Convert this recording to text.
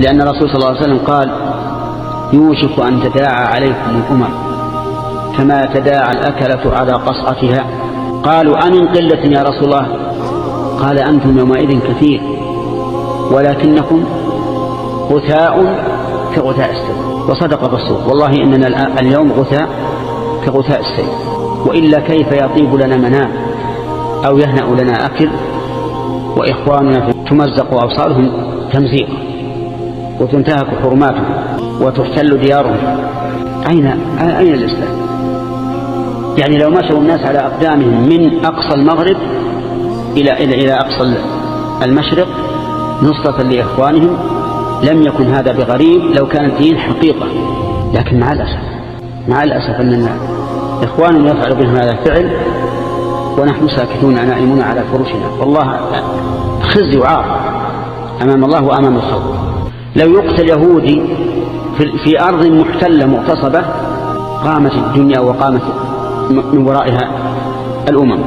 لأن الرسول صلى الله عليه وسلم قال يوشك أن تداعى عليكم الأمم كما تداعى الأكلة على قصعتها. قالوا أمن قلة يا رسول الله؟ قال أنتم يومئذ كثير ولكنكم غثاء كغثاء السيل. وصدق الرسول والله إننا اليوم غثاء كغثاء السيل، وإلا كيف يطيب لنا منام أو يهنأ لنا أكل وإخواننا تمزق أبصارهم تمزيقا وتنتهك حرماتهم وتحتل ديارهم. أين الإسلام؟ يعني لو مشوا الناس على أقدامهم من أقصى المغرب إلى أقصى المشرق نصرة لإخوانهم لم يكن هذا بغريب لو كان الدين حقيقة. لكن مع الأسف أن إخواننا يفعل بهم هذا الفعل ونحن ساكتون نائمون على فرشنا، والله خزي وعار أمام الله وأمام الخلق. لو يقتل يهودي في أرض محتلة مغتصبة قامت الدنيا وقامت من ورائها الأمم.